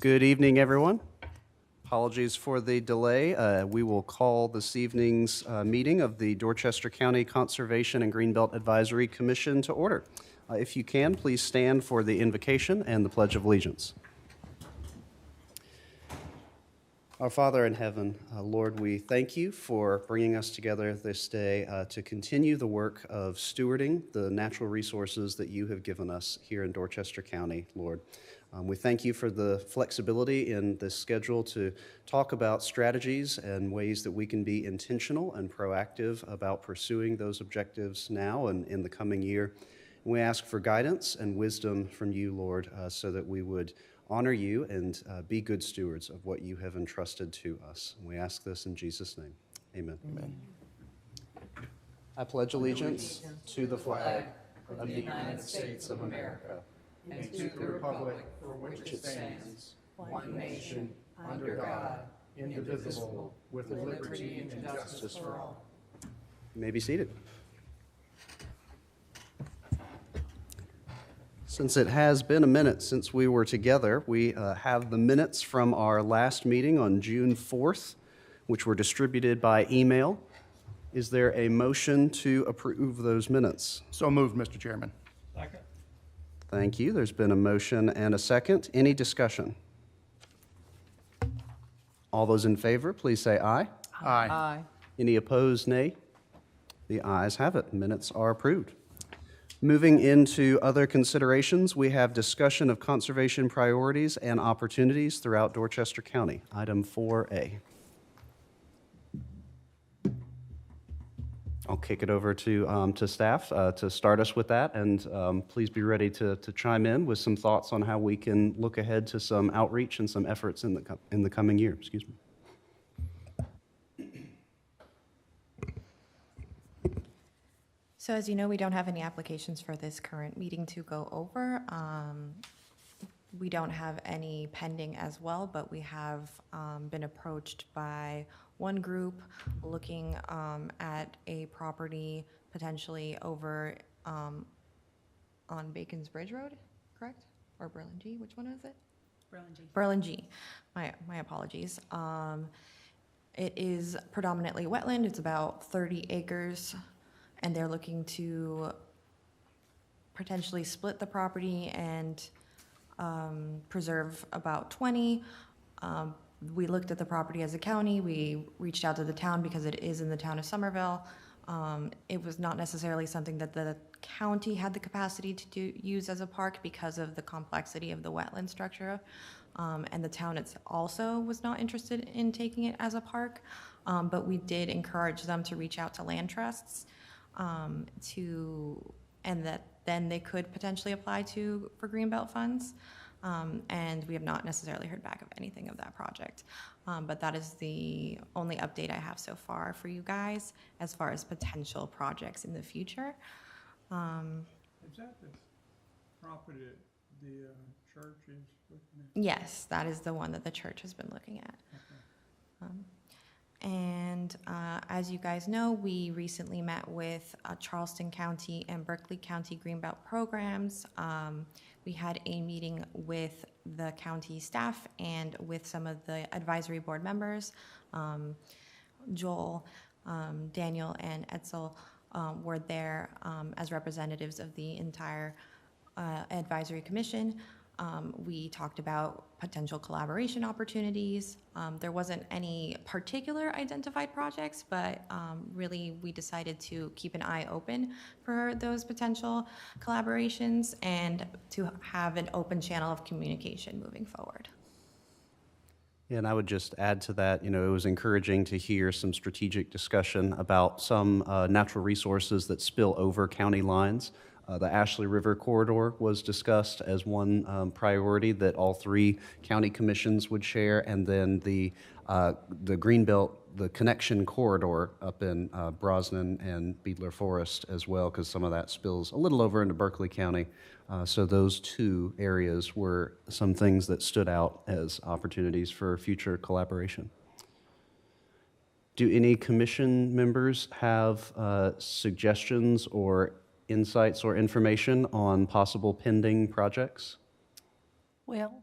Good evening, everyone. Apologies for the delay. We will call this evening's meeting of the Dorchester County Conservation and Greenbelt Advisory Commission to order. If you can, please stand for the invocation and the Pledge of Allegiance. Our Father in heaven, Lord, we thank you for bringing us together this day to continue the work of stewarding the natural resources that you have given us here in Dorchester County, Lord. We thank you for the flexibility in this schedule to talk about strategies and ways that we can be intentional and proactive about pursuing those objectives now and in the coming year. And we ask for guidance and wisdom from you, Lord, so that we would honor you and be good stewards of what you have entrusted to us. And we ask this in Jesus' name. Amen. Amen. I pledge allegiance to the flag of the United States of America and to the republic for which it stands, one nation, under God, indivisible, with liberty and justice for all. You may be seated. Since it has been a minute since we were together, we have the minutes from our last meeting on June 4th, which were distributed by email. Is there a motion to approve those minutes? So moved, Mr. Chairman. Second. Thank you. There's been a motion and a second. Any discussion? All those in favor, please say aye. Aye. Aye. Any opposed, nay? The ayes have it. Minutes are approved. Moving into other considerations, we have discussion of conservation priorities and opportunities throughout Dorchester County. Item 4A. I'll kick it over to staff to start us with that, and please be ready to chime in with some thoughts on how we can look ahead to some outreach and some efforts in the coming year. Excuse me. So as you know, we don't have any applications for this current meeting to go over. We don't have any pending as well, but we have been approached by one group looking at a property potentially over on Bacon's Bridge Road, correct? Or Berlin G, which one is it? Berlin G. Berlin G, my apologies. It is predominantly wetland, it's about 30 acres, and they're looking to potentially split the property and preserve about 20. We looked at the property as a county. We reached out to the town because it is in the town of Somerville. It was not necessarily something that the county had the capacity to use as a park because of the complexity of the wetland structure. And the town also was not interested in taking it as a park. But we did encourage them to reach out to land trusts and that then they could potentially apply for Greenbelt funds. And we have not necessarily heard back of anything of that project. But that is the only update I have so far for you guys as far as potential projects in the future. Is that the property that the church is looking at? Yes, that is the one that the church has been looking at. Okay. And as you guys know, we recently met with Charleston County and Berkeley County Greenbelt programs. We had a meeting with the county staff and with some of the advisory board members. Joel, Daniel, and Etzel were there as representatives of the entire advisory commission. We talked about potential collaboration opportunities. There wasn't any particular identified projects, but really we decided to keep an eye open for those potential collaborations and to have an open channel of communication moving forward. And I would just add to that, it was encouraging to hear some strategic discussion about some natural resources that spill over county lines. The Ashley River corridor was discussed as one priority that all three county commissions would share, and then the Greenbelt, the connection corridor up in Brosnan and Beadler Forest as well, because some of that spills a little over into Berkeley County. So those two areas were some things that stood out as opportunities for future collaboration. Do any commission members have suggestions or insights or information on possible pending projects? Well,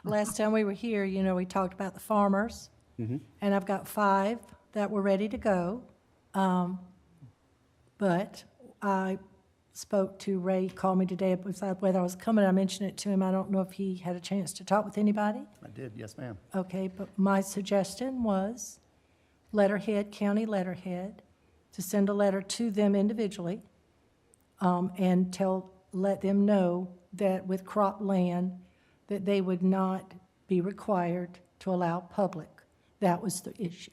Last time we were here, we talked about the farmers, and I've got 5 that were ready to go. But I spoke to Ray, he called me today, whether I was coming, I mentioned it to him. I don't know if he had a chance to talk with anybody. I did, yes, ma'am. Okay, but my suggestion was letterhead, county letterhead, to send a letter to them individually, and let them know that with crop land, that they would not be required to allow public. That was the issue.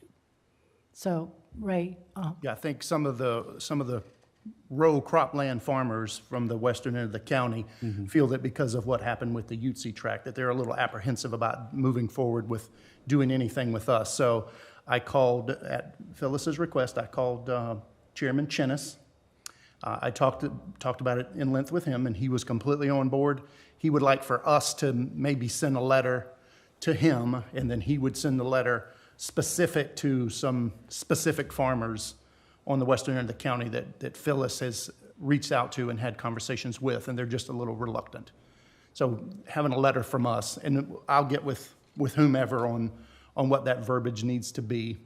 So, Ray, Yeah, I think some of the row cropland farmers from the western end of the county feel that because of what happened with the Ute tract, that they're a little apprehensive about moving forward with doing anything with us. So I called, at Phyllis's request, I called Chairman Chinnis. I talked about it in length with him, and he was completely on board. He would like for us to maybe send a letter to him, and then he would send a letter specific to some specific farmers on the western end of the county that Phyllis has reached out to and had conversations with, and they're just a little reluctant. So having a letter from us, and I'll get with whomever on what that verbiage needs to be,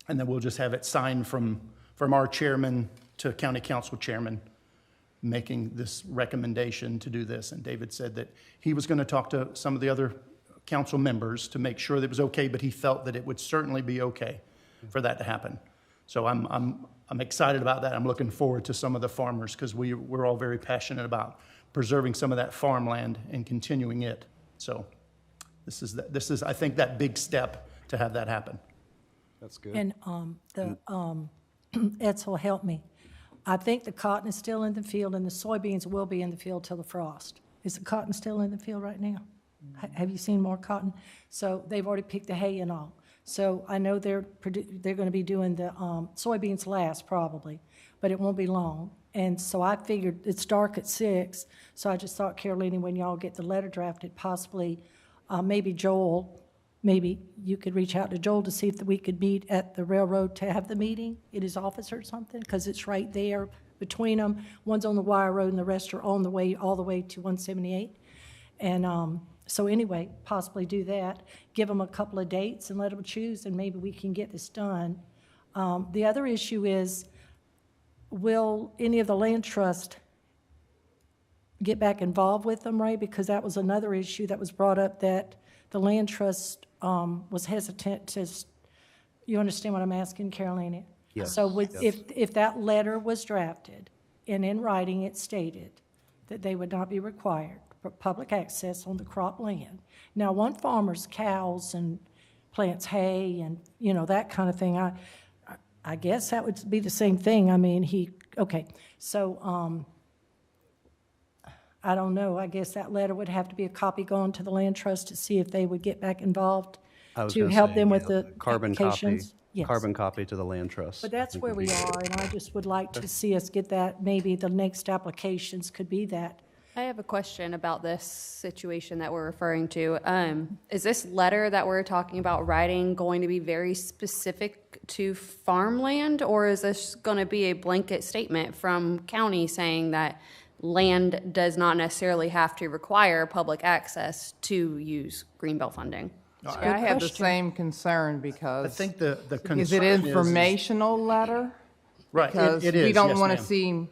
and then we'll just have it signed from our chairman to county council chairman, making this recommendation to do this. And David said that he was going to talk to some of the other council members to make sure that it was okay, but he felt that it would certainly be okay for that to happen. So I'm excited about that. I'm looking forward to some of the farmers, because we're all very passionate about preserving some of that farmland and continuing it. So this is I think that big step to have that happen. That's good. and Edsel, help me. I think the cotton is still in the field, and the soybeans will be in the field till the frost. Is the cotton still in the field right now? Have you seen more cotton? So they've already picked the hay and all. So I know they're going to be doing the soybeans last probably, but it won't be long. And so I figured it's dark at 6, so I just thought, Carolina, when y'all get the letter drafted, possibly maybe Joel, maybe you could reach out to Joel to see if we could meet at the railroad to have the meeting at his office or something, because it's right there between them. One's on the wire road and the rest are on the way, all the way to 178. And so anyway, possibly do that, give them a couple of dates and let them choose, and maybe we can get this done. The other issue is, will any of the land trust get back involved with them, Ray? Because that was another issue that was brought up, that the land trust was hesitant to, you understand what I'm asking, Carolina? Yes. So Yes. if that letter was drafted and in writing it stated that they would not be required for public access on the crop land. Now, one farmer's cows and plants hay and, that kind of thing. I guess that would be the same thing. I mean, okay. So, I don't know. I guess that letter would have to be a copy going to the land trust to see if they would get back involved to help them with the carbon copy. applications. Yes. Carbon copy to the land trust. But that's where we are, and I just would like to see us get that. Maybe the next applications could be that. I have a question about this situation that we're referring to. Is this letter that we're talking about writing going to be very specific to farmland, or is this going to be a blanket statement from county saying that land does not necessarily have to require public access to use Greenbelt funding? I have the question. same concern because I think the concern is it informational letter? Right, Because it is, we don't yes, want to ma'am. seem,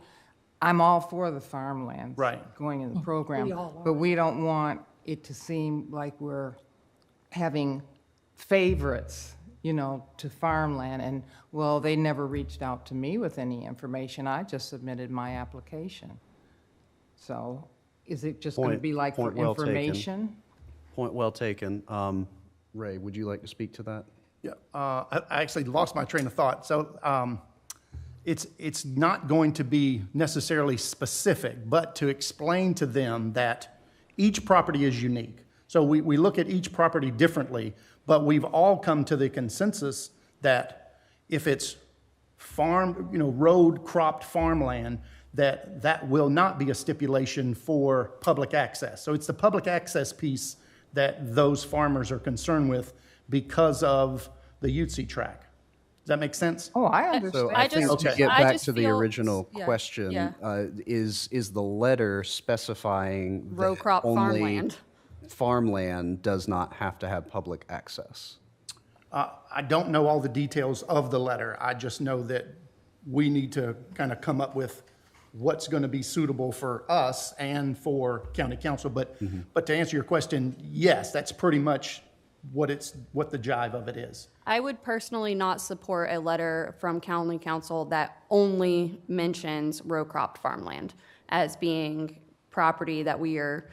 I'm all for the farmlands. Right. Going in the program. We all are. But we don't want it to seem like we're having favorites, to farmland. And, well, they never reached out to me with any information. I just submitted my application. So is it just going to Point- be like for point well taken. information? Point well taken. Ray, would you like to speak to that? Yeah, I actually lost my train of thought. So it's not going to be necessarily specific, but to explain to them that each property is unique. So we look at each property differently, but we've all come to the consensus that if it's road cropped farmland, that will not be a stipulation for public access. So it's the public access piece that those farmers are concerned with because of the Ute tract. Does that make sense? Oh, I So understand. I think just- to Okay. get I back just to the feel- original yeah, question, yeah. is the letter specifying Row that crop only farmland. farmland does not have to have public access? I don't know all the details of the letter. I just know that we need to kind of come up with what's going to be suitable for us and for county council. But to answer your question, yes, that's pretty much what the jive of it is. I would personally not support a letter from county council that only mentions row cropped farmland as being property that we are,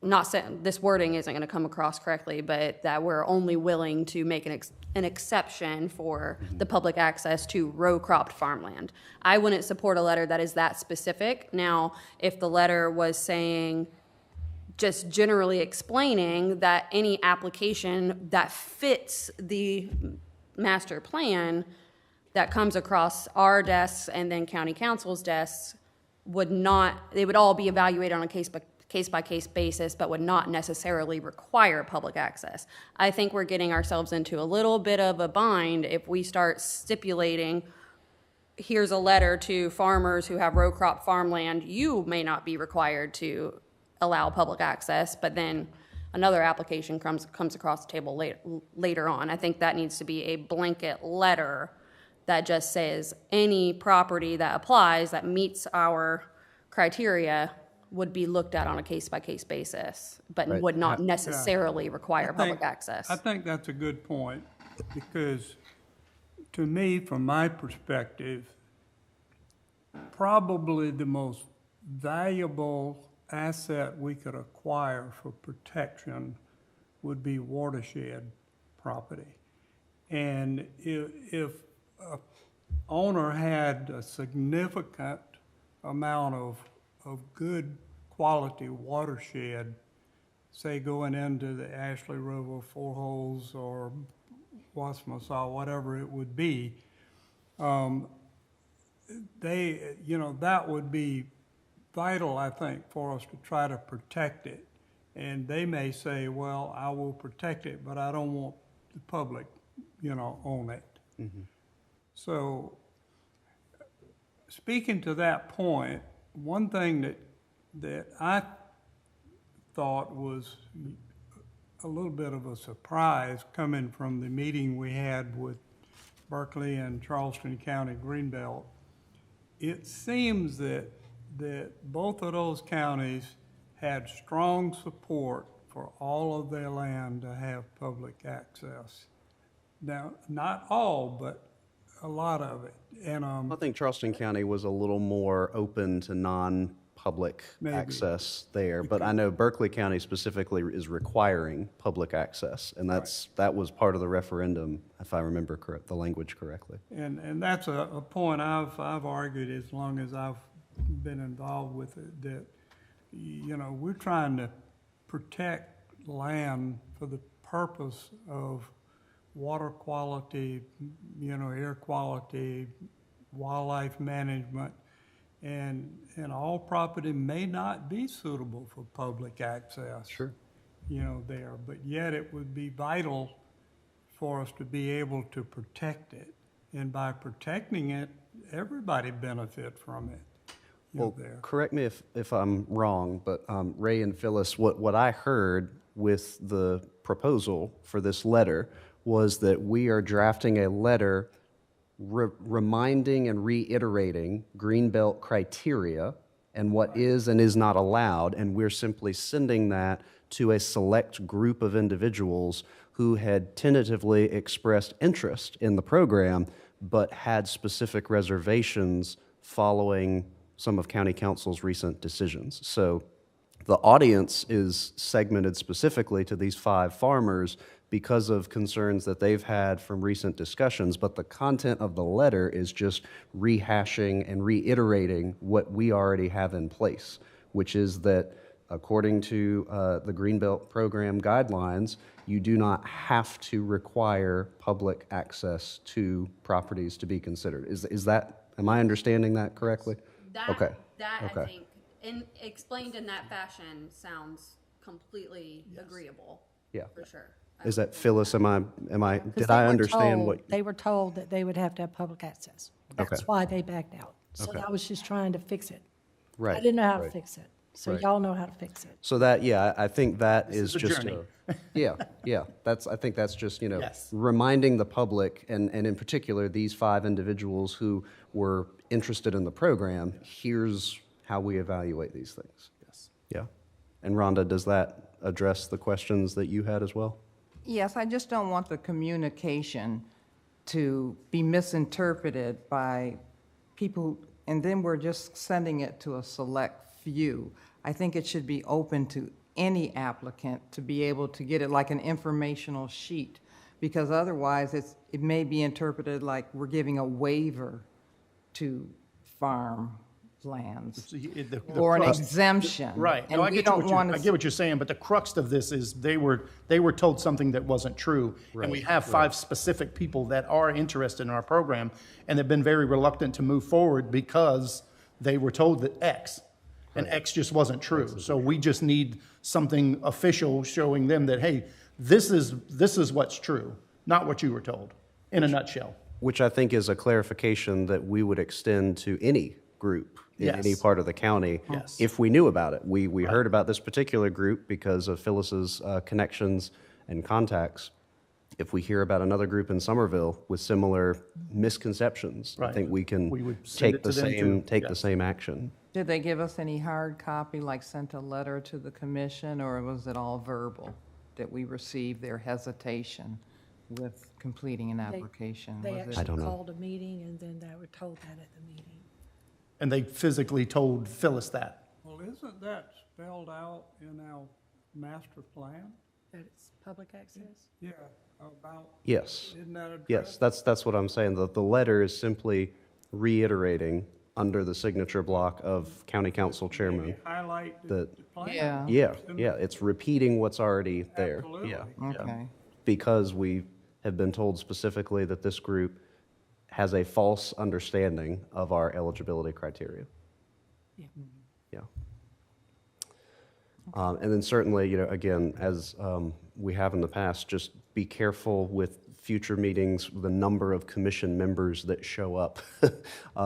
not saying, this wording isn't going to come across correctly, but that we're only willing to make an exception for the public access to row cropped farmland. I wouldn't support a letter that is that specific. Now, if the letter was saying, just generally explaining that any application that fits the master plan that comes across our desks and then county council's desks they would all be evaluated on a case-by-case basis, but would not necessarily require public access. I think we're getting ourselves into a little bit of a bind if we start stipulating, here's a letter to farmers who have row crop farmland, you may not be required to allow public access, but then another application comes across the table later on. I think that needs to be a blanket letter that just says any property that applies that meets our criteria would be looked at on a case-by-case basis, but Right. would not necessarily require public access. I think that's a good point, because to me, from my perspective, probably the most valuable asset we could acquire for protection would be watershed property. And if a owner had a significant amount of good quality watershed, say going into the Ashley River, Four Holes, or Wasmasaw, whatever it would be, that would be vital, I think, for us to try to protect it. And they may say, well, I will protect it, but I don't want the public, own it. So, speaking to that point, one thing that I thought was a little bit of a surprise coming from the meeting we had with Berkeley and Charleston County Greenbelt, it seems that both of those counties had strong support for all of their land to have public access. Now, not all, but a lot of it. And I think Charleston County was a little more open to non-public Maybe. access there, but I know Berkeley County specifically is requiring public access, and that was part of the referendum, if I remember the language correctly. and that's a point I've argued as long as I've been involved with it, that we're trying to protect land for the purpose of water quality, air quality, wildlife management, and all property may not be suitable for public access. Sure. There, but yet it would be vital for us to be able to protect it. And by protecting it, everybody benefit from it. Well, There. correct me if I'm wrong, but Ray and Phyllis, what I heard with the proposal for this letter was that we are drafting a letter reminding and reiterating Greenbelt criteria and what is and is not allowed, and we're simply sending that to a select group of individuals who had tentatively expressed interest in the program but had specific reservations following some of County Council's recent decisions. So the audience is segmented specifically to these 5 farmers because of concerns that they've had from recent discussions, but the content of the letter is just rehashing and reiterating what we already have in place, which is that according to the Greenbelt program guidelines, you do not have to require public access to properties to be considered. Is that, am I understanding that correctly? Okay. I Okay. think, explained in that fashion, sounds completely agreeable. Yeah. For sure. Is that, Phyllis, am I, 'Cause did they I were understand told- what? They were told that they would have to have public access. That's Okay. why they backed out. So Okay. I was just trying to fix it. Right. I didn't know how to right. fix it. So Right. y'all know how to fix it. So that, yeah, I think that is is a just journey. yeah, I think that's just, Yes. reminding the public, and in particular, these 5 individuals who were interested in the program, here's how we evaluate these things. Yes. Yeah. And Rhonda, does that address the questions that you had as well? Yes, I just don't want the communication to be misinterpreted by people, and then we're just sending it to a select few. I think it should be open to any applicant to be able to get it like an informational sheet, because otherwise it may be interpreted like we're giving a waiver to farm lands So the or an crux- exemption. Right. And No, I we get don't what want I to. get what you're saying, but the crux of this is they were told something that wasn't true. And we have 5 specific people that are interested in our program and have been very reluctant to move forward because they were told that X, and X just wasn't true. So we just need something official showing them that, hey, this is what's true, not what you were told, in a nutshell. Which I think is a clarification that we would extend to any group in Yes. any part of the county Yes. if we knew about it. We heard about this particular group because of Phyllis's connections and contacts. If we hear about another group in Somerville with similar misconceptions, I Right. think we can We would send take it the to them same too. take the Yes. same action. Did they give us any hard copy, like sent a letter to the commission, or was it all verbal? That we received their hesitation with completing an application? They Was it- actually don't know. called a meeting, and then they were told that at the meeting. And they physically told Phyllis that. Well, isn't that spelled out in our master plan? That it's public access? Yeah, about, Yes. isn't that addressed? Yes, that's what I'm saying. The letter is simply reiterating under the signature block of County Council Chairman. Highlight the that- the plan? Yeah. Yeah, it's repeating what's already there. Absolutely. Yeah. Okay. Because we have been told specifically that this group has a false understanding of our eligibility criteria. Yeah. Yeah. And then certainly, again, as we have in the past, just be careful with future meetings, the number of commission members that show up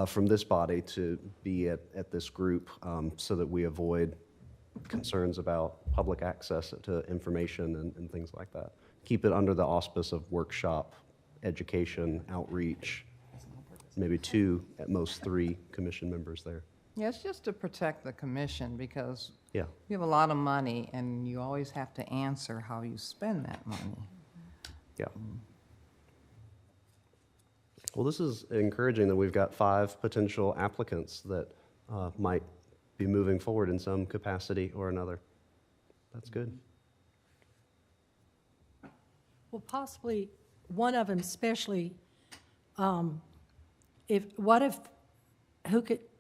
from this body to be at this group, so that we avoid concerns about public access to information and things like that. Keep it under the auspice of workshop, education, outreach, maybe 2, at most 3 commission members there. Yeah, it's just to protect the commission, because Yeah. you have a lot of money, and you always have to answer how you spend that money. Yeah. Well, this is encouraging that we've got 5 potential applicants that might be moving forward in some capacity or another. That's good. Well, possibly, one of them especially, who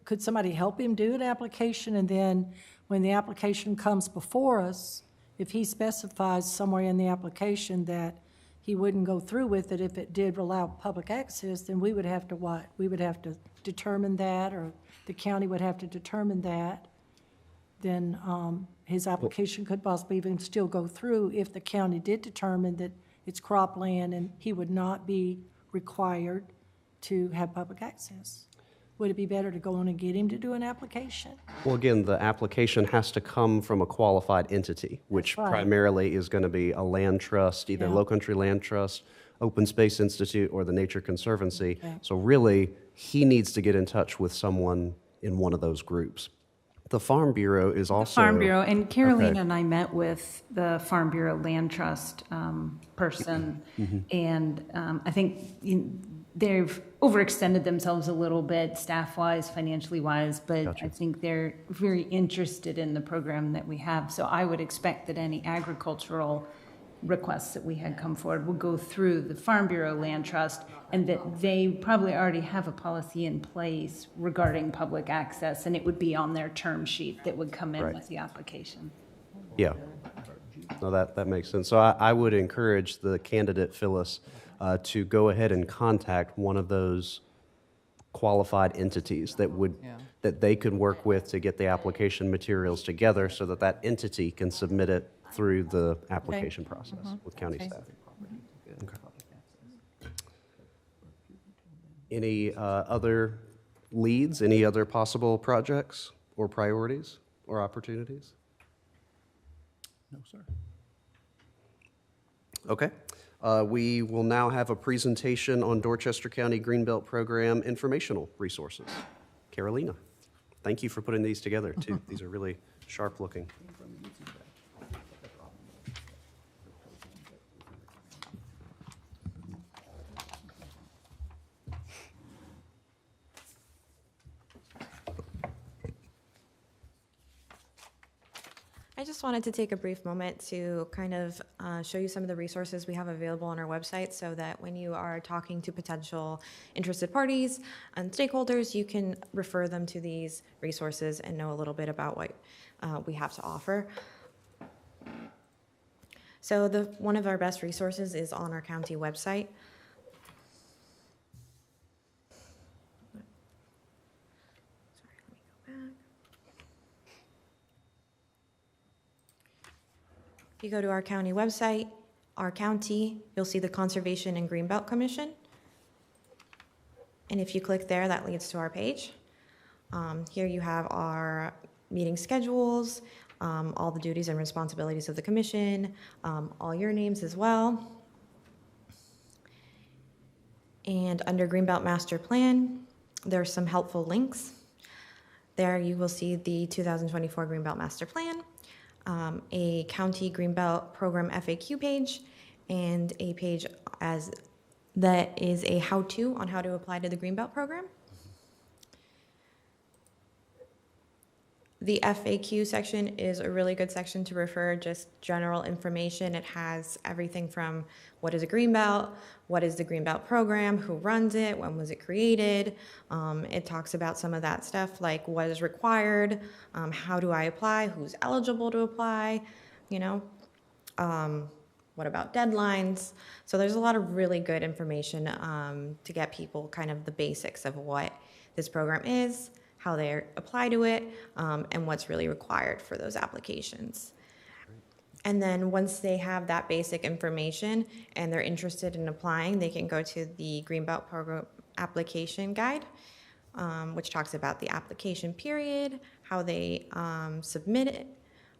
could somebody help him do an application, and then when the application comes before us, if he specifies somewhere in the application that he wouldn't go through with it if it did allow public access, then we would have to what? We would have to determine that, or the county would have to determine that. Then his application could possibly even still go through if the county did determine that it's cropland and he would not be required to have public access. Would it be better to go on and get him to do an application? Well, again, the application has to come from a qualified entity, which That's right. primarily is going to be a land trust, either Yeah. Low Country Land Trust, Open Space Institute, or the Nature Conservancy. Okay. So really, he needs to get in touch with someone in one of those groups. The Farm Bureau is also... Farm Bureau, and Carolina Okay. and I met with the Farm Bureau Land Trust person, and I think they've overextended themselves a little bit, staff-wise, financially-wise, but I think they're very interested in the program that we have. So I would expect that any agricultural requests that we had come forward would go through the Farm Bureau Land Trust, and that they probably already have a policy in place regarding public access, and it would be on their term sheet that would come in Right. with the application. Yeah. No, that makes sense. So I would encourage the candidate, Phyllis, to go ahead and contact one of those qualified entities that they could work with to get the application materials together so that that entity can submit it through the application process with county staff. Okay. Any other leads, any other possible projects or priorities? or opportunities? No, sir. Okay. We will now have a presentation on Dorchester County Greenbelt Program informational resources. Carolina, thank you for putting these together, too. These are really sharp looking. I just wanted to take a brief moment to kind of show you some of the resources we have available on our website so that when you are talking to potential interested parties and stakeholders, you can refer them to these resources and know a little bit about what we have to offer. So one of our best resources is on our county website. If you go to our county website, our county, you'll see the Conservation and Greenbelt Commission. And if you click there, that leads to our page. Here you have our meeting schedules, all the duties and responsibilities of the commission, all your names as well. And under Greenbelt Master Plan, there's some helpful links. There you will see the 2024 Greenbelt Master Plan, a County Greenbelt Program FAQ page, and a page that is a how-to on how to apply to the Greenbelt program. The FAQ section is a really good section to refer just general information. It has everything from what is a Greenbelt, what is the Greenbelt program, who runs it, when was it created. It talks about some of that stuff like what is required, how do I apply, who's eligible to apply, you know, what about deadlines. So there's a lot of really good information to get people kind of the basics of what this program is, how they apply to it, and what's really required for those applications. And then once they have that basic information and they're interested in applying, they can go to the Greenbelt Program Application Guide, which talks about the application period, how they submit it,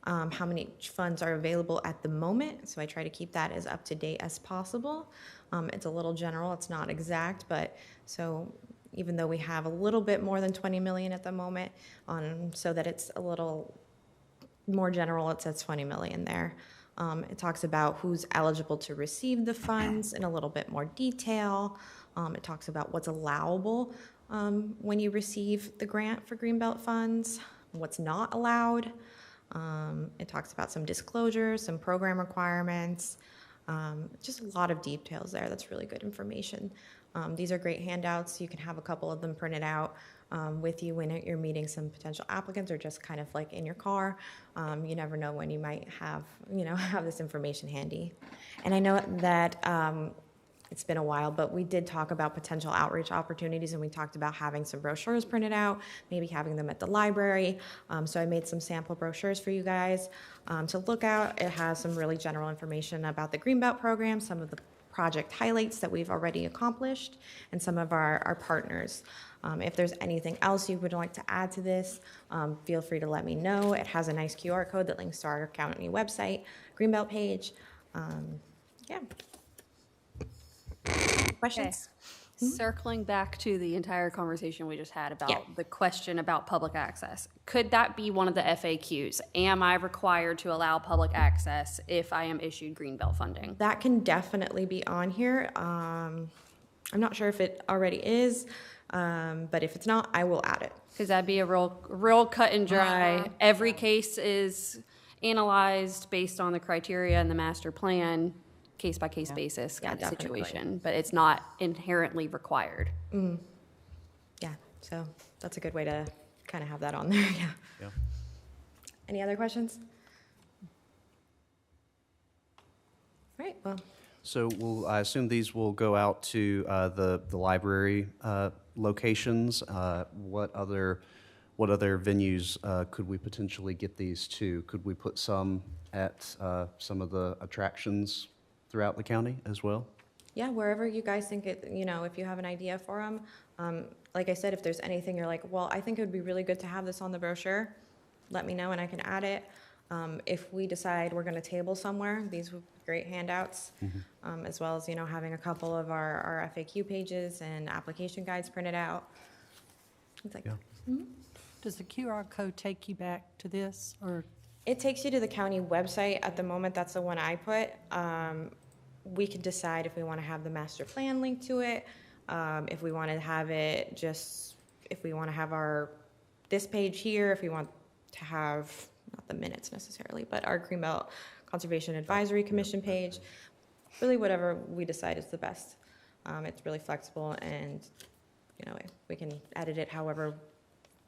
how many funds are available at the moment. So I try to keep that as up to date as possible. It's a little general, it's not exact, but so even though we have a little bit more than 20 million at the moment, so that it's a little more general, it says 20 million there. It talks about who's eligible to receive the funds in a little bit more detail. It talks about what's allowable when you receive the grant for Greenbelt funds, what's not allowed. It talks about some disclosures, some program requirements, just a lot of details there. That's really good information. These are great handouts. You can have a couple of them printed out with you when you're meeting some potential applicants or just kind of like in your car. You never know when you might have, have this information handy. And I know that it's been a while, but we did talk about potential outreach opportunities, and we talked about having some brochures printed out, maybe having them at the library. So I made some sample brochures for you guys to look at. It has some really general information about the Greenbelt program, some of the project highlights that we've already accomplished, and some of our partners. If there's anything else you would like to add to this, feel free to let me know. It has a nice QR code that links to our county website, Greenbelt page. Yeah. Questions? Circling back to the entire conversation we just had about Yeah. the question about public access, could that be one of the FAQs? Am I required to allow public access if I am issued Greenbelt funding? That can definitely be on here. I'm not sure if it already is, but if it's not, I will add it. Because that'd be a real cut and dry. Every case is analyzed based on the criteria and the master plan, case-by-case basis kind of definitely. situation, but it's not inherently required. Yeah, so that's a good way to kind of have that on there, yeah. Any other questions? All right, well, So I assume these will go out to the library locations. What other venues could we potentially get these to? Could we put some at some of the attractions throughout the county as well? yeah, wherever you guys think it, if you have an idea for them. Like I said, if there's anything you're like, well, I think it would be really good to have this on the brochure, let me know and I can add it. If we decide we're gonna table somewhere, these would be great handouts, as well as, having a couple of our FAQ pages and application guides printed out. Things like that. Does the QR code take you back to this, or? It takes you to the county website. At the moment, that's the one I put. We could decide if we want to have the master plan linked to it, if we want to have it if we want to have this page here, if we want to have, not the minutes necessarily, but our Greenbelt Conservation Advisory Commission page, really whatever we decide is the best. It's really flexible and, we can edit it however.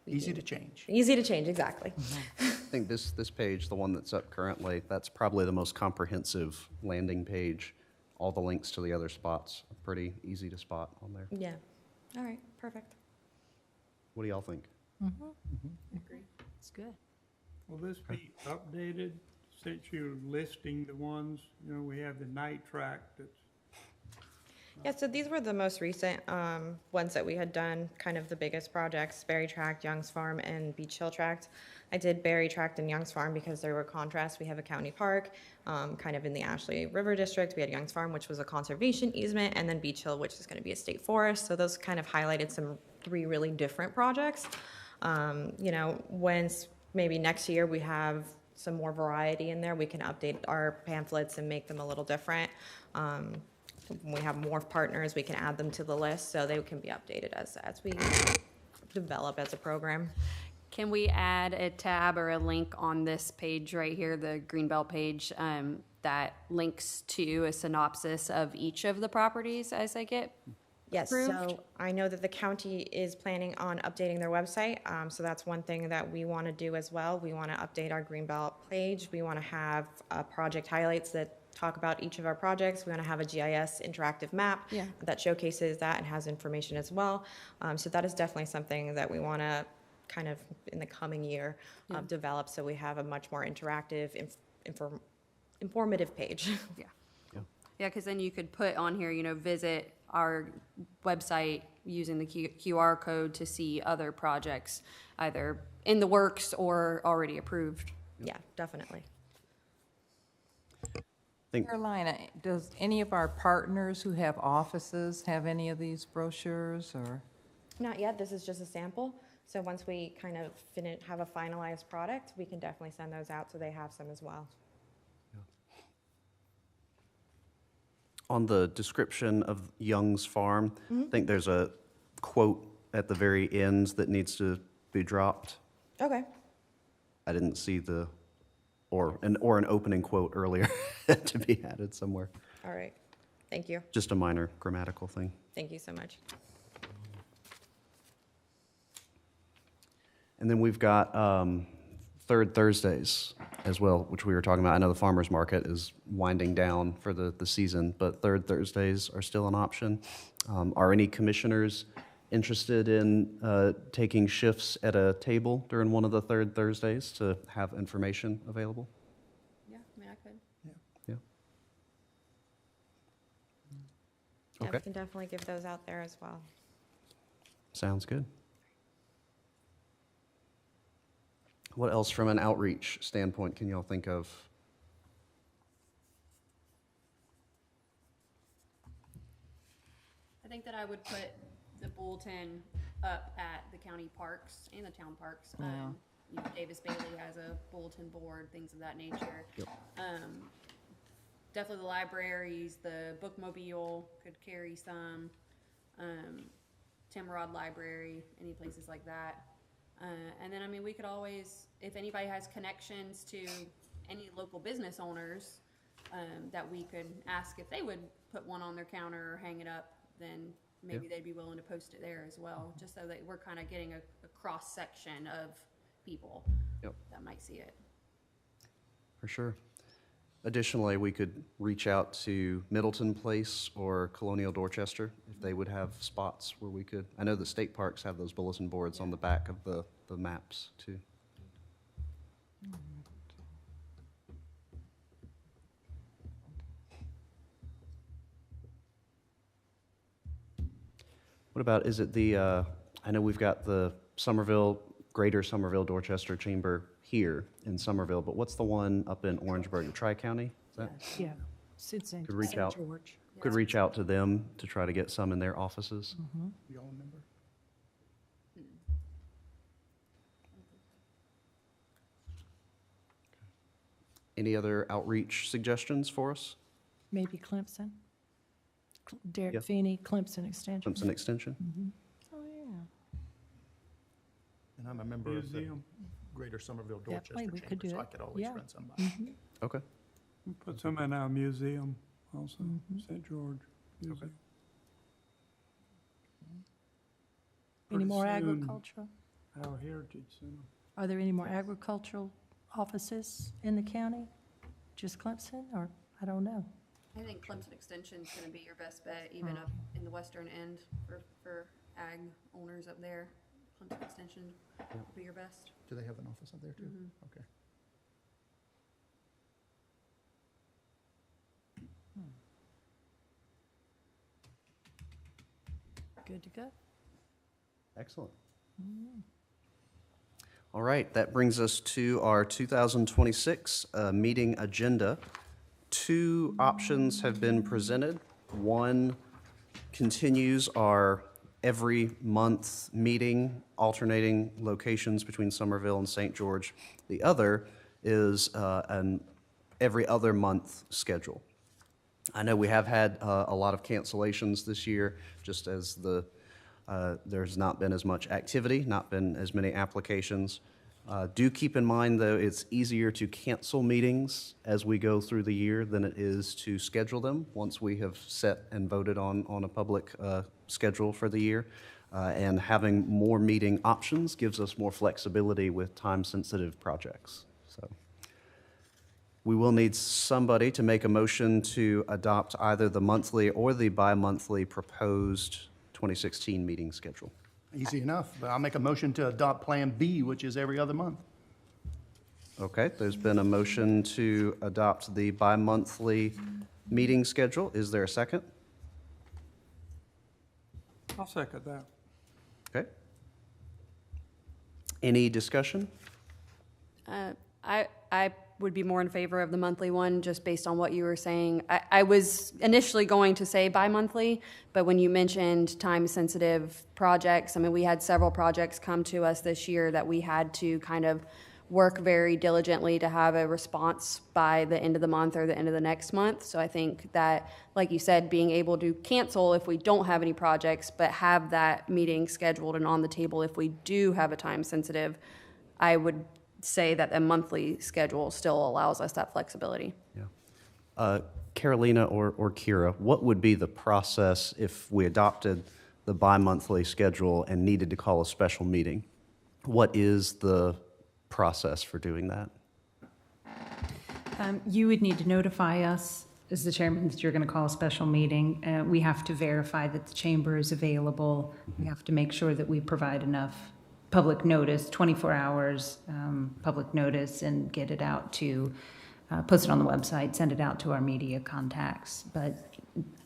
Easy to change. Easy to change, exactly. I think this page, the one that's up currently, that's probably the most comprehensive landing page. All the links to the other spots are pretty easy to spot on there. Yeah. All right, perfect. What do y'all think? It's good. Will this be updated since you're listing the ones, we have the night track that's, Yeah, so these were the most recent ones that we had done, kind of the biggest projects, Berry Tract, Young's Farm, and Beach Hill Tract. I did Berry Tract and Young's Farm because there were contrasts. We have a county park, kind of in the Ashley River District. We had Young's Farm, which was a conservation easement, and then Beach Hill, which is going to be a state forest. So those kind of highlighted three really different projects. When maybe next year we have some more variety in there, we can update our pamphlets and make them a little different. When we have more partners, we can add them to the list so they can be updated as we develop as a program. Can we add a tab or a link on this page right here, the Greenbelt page, that links to a synopsis of each of the properties as they get Yes, approved? so I know that the county is planning on updating their website, so that's one thing that we want to do as well. We want to update our Greenbelt page. We want to have project highlights that talk about each of our projects. We want to have a GIS interactive map that showcases that and has information as well. So that is definitely something that we want to kind of in the coming year develop, so we have a much more interactive, informative page. Yeah, because then you could put on here, visit our website using the QR code to see other projects, either in the works or already approved. Yeah, definitely. Carolina, does any of our partners who have offices have any of these brochures, or? Not yet, this is just a sample. So once we kind of have a finalized product, we can definitely send those out so they have some as well. On the description of Young's Farm, I think there's a quote at the very end that needs to be dropped. Okay. I didn't see or an opening quote earlier to be added somewhere. All right. Thank you. Just a minor grammatical thing. Thank you so much. And then we've got third Thursdays as well, which we were talking about. I know the farmers market is winding down for the season, but third Thursdays are still an option. Are any commissioners interested in taking shifts at a table during one of the third Thursdays to have information available? Yeah, I mean, I could. Yeah. Yeah, Okay. we can definitely give those out there as well. Sounds good. What else from an outreach standpoint can y'all think of? I think that I would put the bulletin up at the county parks and the town parks. Davis Bailey has a bulletin board, things of that nature. Yep. Definitely the libraries, the bookmobile could carry some. Timrod Library, any places like that. And then, I mean, we could always, if anybody has connections to any local business owners, that we could ask if they would put one on their counter or hang it up, then maybe they'd be willing to post it there as well, just so that we're kind of getting a cross-section of people that might see it. For sure. Additionally, we could reach out to Middleton Place or Colonial Dorchester if they would have spots where we could. I know the state parks have those bulletin boards on the back of the maps too. What about, is it I know we've got the Greater Somerville Dorchester Chamber here in Somerville, but what's the one up in Orangeburg, Tri-County? Is that? Yeah. St. Could reach out. George. Could reach out to them to try to get some in their offices. You all remember? Any other outreach suggestions for us? Maybe Clemson. Derek Yeah. Feeney, Clemson Extension. Clemson Extension? Oh, yeah. And I'm a member of the Museum. Greater Somerville Yeah, Dorchester we could Chamber, do so it. I could always Yeah. run somebody. Okay. We put some in our museum also, St. George Museum. Any more Pretty soon. agricultural? Our Heritage Center. Are there any more agricultural offices in the county? Just Clemson, or, I don't know. I think Clemson Extension's gonna be your best bet, even up in the western end for ag owners up there. Clemson Extension would be your best. Do they have an office up there too? Okay. Good to go. Excellent. All right, that brings us to our 2026 meeting agenda. Two options have been presented. One continues our every month meeting, alternating locations between Somerville and St. George. The other is an every other month schedule. I know we have had a lot of cancellations this year, just as there's not been as much activity, not been as many applications. Do keep in mind, though, it's easier to cancel meetings as we go through the year than it is to schedule them once we have set and voted on a public schedule for the year. And having more meeting options gives us more flexibility with time-sensitive projects. So we will need somebody to make a motion to adopt either the monthly or the bi-monthly proposed 2016 meeting schedule. Easy enough, but I'll make a motion to adopt Plan B, which is every other month. Okay, there's been a motion to adopt the bi-monthly meeting schedule. Is there a second? I'll second that. Okay. Any discussion? I would be more in favor of the monthly one, just based on what you were saying. I was initially going to say bi-monthly, but when you mentioned time-sensitive projects, I mean, we had several projects come to us this year that we had to kind of work very diligently to have a response by the end of the month or the end of the next month. So I think that, like you said, being able to cancel if we don't have any projects, but have that meeting scheduled and on the table if we do have a time-sensitive, I would say that a monthly schedule still allows us that flexibility. Yeah. Carolina or Kira, what would be the process if we adopted the bi-monthly schedule and needed to call a special meeting? What is the process for doing that? You would need to notify us as the chairman that you're going to call a special meeting. We have to verify that the chamber is available. We have to make sure that we provide enough public notice, 24 hours public notice, and get it out to, post it on the website, send it out to our media contacts. But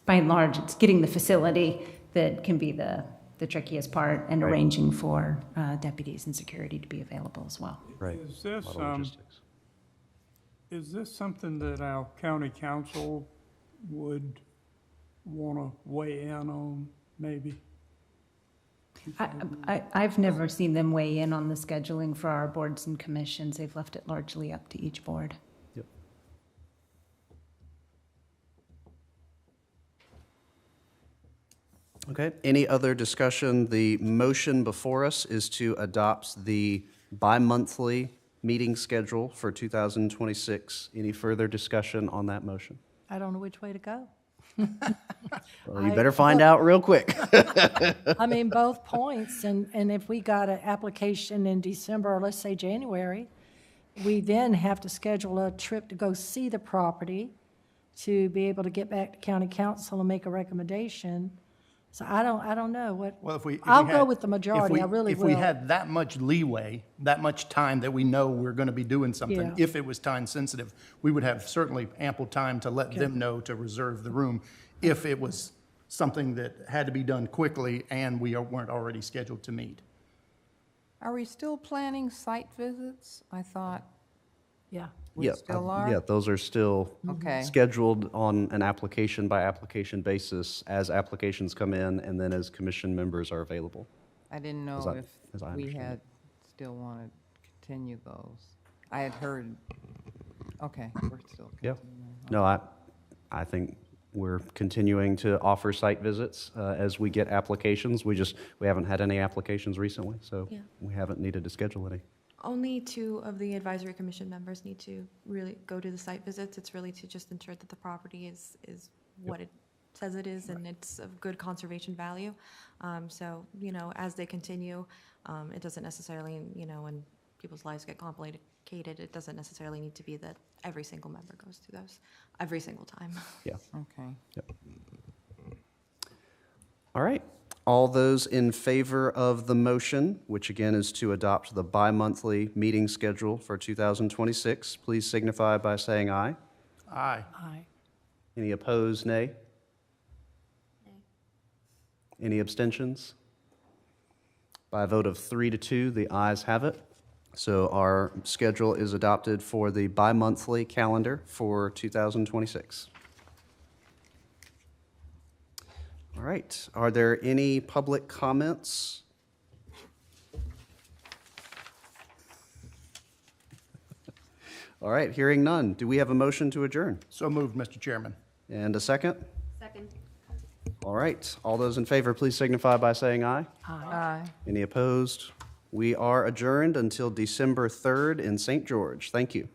by and large, it's getting the facility that can be the trickiest part, and Right. arranging for deputies and security to be available as well. Right. Is this, A lot of logistics. is this something that our county council would want to weigh in on, maybe? I've never seen them weigh in on the scheduling for our boards and commissions. They've left it largely up to each board. Yep. Okay, any other discussion? The motion before us is to adopt the bi-monthly meeting schedule for 2026. Any further discussion on that motion? I don't know which way to go. Well, you better find out real quick. I mean, both points, and if we got an application in December, or let's say January, we then have to schedule a trip to go see the property to be able to get back to county council and make a recommendation. So I don't know what, Well, if we I'll had- go with the majority, I really If we will. had that much leeway, that much time that we know we're going to be doing something, Yeah. if it was time sensitive, we would have certainly ample time to let them know to reserve the room if it was something that had to be done quickly and we weren't already scheduled to meet. Are we still planning site visits? I thought Yeah. we Yeah, still are? Yeah, those are still Okay. scheduled on an application-by-application basis as applications come in and then as commission members are available. I didn't As know I- if as I we understand had still wanted to continue those. I had heard, okay, we're still Yeah. continuing. No, I think we're continuing to offer site visits as we get applications. We haven't had any applications recently, so Yeah. we haven't needed to schedule any. Only 2 of the advisory commission members need to really go to the site visits. It's really to just ensure that the property is what it says it is, and it's of good conservation value. So, as they continue, it doesn't necessarily, when people's lives get complicated, it doesn't necessarily need to be that every single member goes to those every single time. Yeah. Okay. All right. All those in favor of the motion, which again is to adopt the bi-monthly meeting schedule for 2026, please signify by saying aye. Aye. Aye. Any opposed, nay? Any abstentions? By a vote of 3 to 2, the ayes have it. So our schedule is adopted for the bi-monthly calendar for 2026. All right, are there any public comments? All right, hearing none. Do we have a motion to adjourn? So moved, Mr. Chairman. And a second? Second. All right, all those in favor, please signify by saying aye. Aye. Any opposed? We are adjourned until December 3rd in St. George. Thank you.